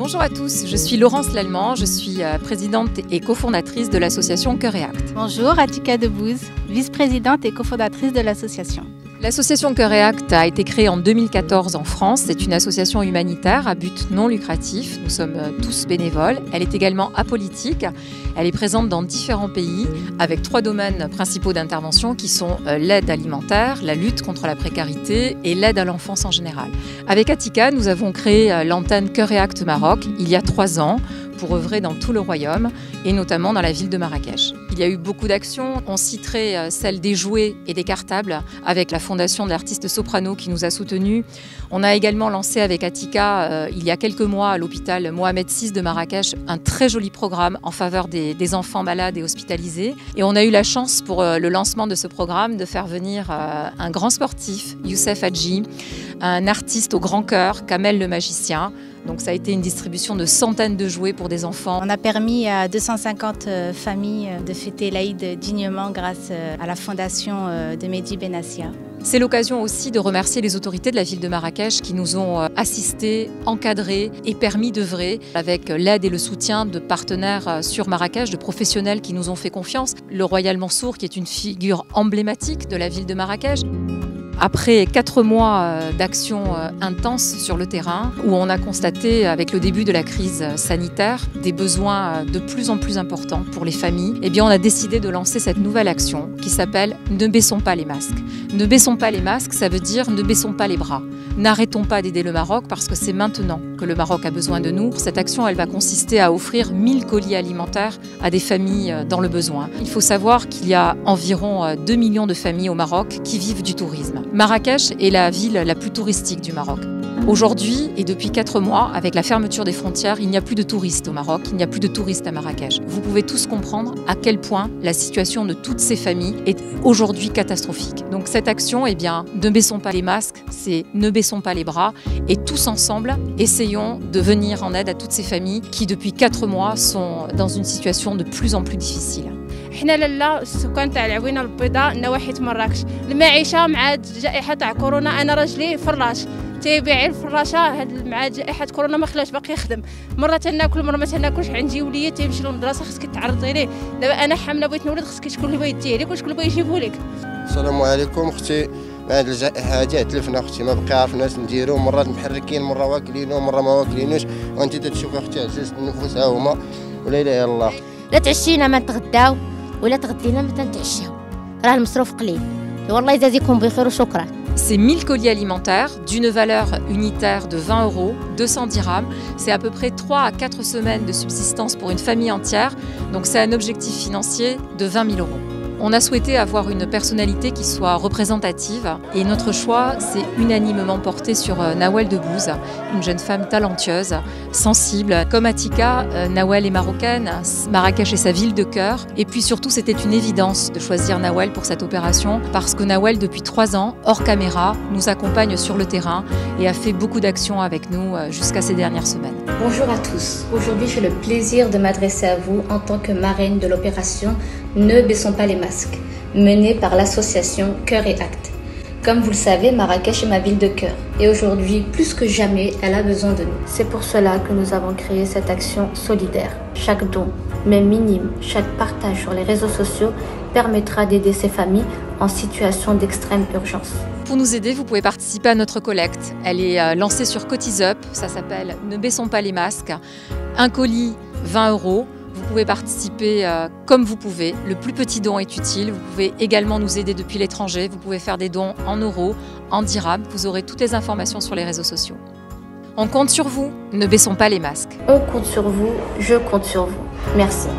Bonjour à tous, je suis Laurence Lallemand, je suis présidente et cofondatrice de l'association Cœur et Acte. Bonjour, Atika Debouze, vice-présidente et cofondatrice de l'association. L'association Cœur et Acte a été créée en 2014 en France. C'est une association humanitaire à but non lucratif. Nous sommes tous bénévoles. Elle est également apolitique. Elle est présente dans différents pays avec 3 domaines principaux d'intervention qui sont l'aide alimentaire, la lutte contre la précarité et l'aide à l'enfance en général. Avec Atika, nous avons créé l'antenne Cœur et Acte Maroc il y a 3 ans pour œuvrer dans tout le royaume et notamment dans la ville de Marrakech. Il y a eu beaucoup d'actions. On citerait celle des jouets et des cartables avec la fondation de l'artiste Soprano qui nous a soutenus. On a également lancé avec Atika il y a quelques mois à l'hôpital Mohamed VI de Marrakech un très joli programme en faveur des enfants malades et hospitalisés. Et on a eu la chance pour le lancement de ce programme de faire venir un grand sportif, Youssef Hadji, un artiste au grand cœur, Kamel le magicien. Donc ça a été une distribution de centaines de jouets pour des enfants. On a permis à 250 familles de fêter l'Aïd dignement grâce à la fondation de Mehdi Benassia. C'est l'occasion aussi de remercier les autorités de la ville de Marrakech qui nous ont assistés, encadrés et permis d'œuvrer avec l'aide et le soutien de partenaires sur Marrakech, de professionnels qui nous ont fait confiance. Le Royal Mansour qui est une figure emblématique de la ville de Marrakech. Après 4 mois d'action intense sur le terrain, où on a constaté avec le début de la crise sanitaire des besoins de plus en plus importants pour les familles, eh bien on a décidé de lancer cette nouvelle action qui s'appelle « Ne baissons pas les masques ». Ne baissons pas les masques, ça veut dire ne baissons pas les bras. N'arrêtons pas d'aider le Maroc parce que c'est maintenant que le Maroc a besoin de nous. Cette action, elle va consister à offrir 1000 colis alimentaires à des familles dans le besoin. Il faut savoir qu'il y a environ 2 millions de familles au Maroc qui vivent du tourisme. Marrakech est la ville la plus touristique du Maroc. Aujourd'hui, et depuis 4 mois, avec la fermeture des frontières, il n'y a plus de touristes au Maroc, il n'y a plus de touristes à Marrakech. Vous pouvez tous comprendre à quel point la situation de toutes ces familles est aujourd'hui catastrophique. Donc cette action, eh bien, ne baissons pas les masques, c'est ne baissons pas les bras et tous ensemble, essayons de venir en aide à toutes ces familles qui, depuis 4 mois, sont dans une situation de plus en plus difficile. حنا لاله السكان تاع العوينه البيضاء نواحي مراكش المعيشه مع جائحه تاع كورونا انا راجلي فراش تيبيع الفراشه هاد مع جائحه كورونا ما خلاش باقي يخدم مره تناكل مره ما تناكلش عندي وليد تيمشي للمدرسه خصك تعرضي ليه دابا انا حامله بغيت نولد خصك شكون اللي بغيتيه لك وشكون اللي بغا يجيبو لك. السلام عليكم اختي. مع هاد الجائحه هادي تلفنا اختي ما بقى عرفناش نديرو مرات محركين مره واكلينو مره ما واكلينوش وانت تشوفي اختي عزيز النفوس ها هما ولا اله الا الله. لا تعشينا ما نتغداو ولا تغدينا ما تنتعشاو راه المصروف قليل والله يجازيكم بخير وشكرا. C'est 1000 colis alimentaires d'une valeur unitaire de 20 €, 200 dirhams. C'est à peu près 3 à 4 semaines de subsistance pour une famille entière. Donc c'est un objectif financier de 20 000 €. On a souhaité avoir une personnalité qui soit représentative et notre choix s'est unanimement porté sur Nawel Debouze, une jeune femme talentueuse, sensible. Comme Atika, Nawel est marocaine, Marrakech est sa ville de cœur et puis surtout c'était une évidence de choisir Nawel pour cette opération parce que Nawel depuis 3 ans, hors caméra, nous accompagne sur le terrain et a fait beaucoup d'actions avec nous jusqu'à ces dernières semaines. Bonjour à tous, aujourd'hui j'ai le plaisir de m'adresser à vous en tant que marraine de l'opération Ne baissons pas les masques, menée par l'association Cœur et Acte. Comme vous le savez, Marrakech est ma ville de cœur et aujourd'hui, plus que jamais, elle a besoin de nous. C'est pour cela que nous avons créé cette action solidaire. Chaque don, même minime, chaque partage sur les réseaux sociaux permettra d'aider ces familles en situation d'extrême urgence. Pour nous aider, vous pouvez participer à notre collecte. Elle est lancée sur CotisUp, ça s'appelle Ne baissons pas les masques. Un colis, 20 €. Vous pouvez participer comme vous pouvez. Le plus petit don est utile. Vous pouvez également nous aider depuis l'étranger. Vous pouvez faire des dons en euros, en dirhams. Vous aurez toutes les informations sur les réseaux sociaux. On compte sur vous. Ne baissons pas les masques. On compte sur vous, je compte sur vous. Merci.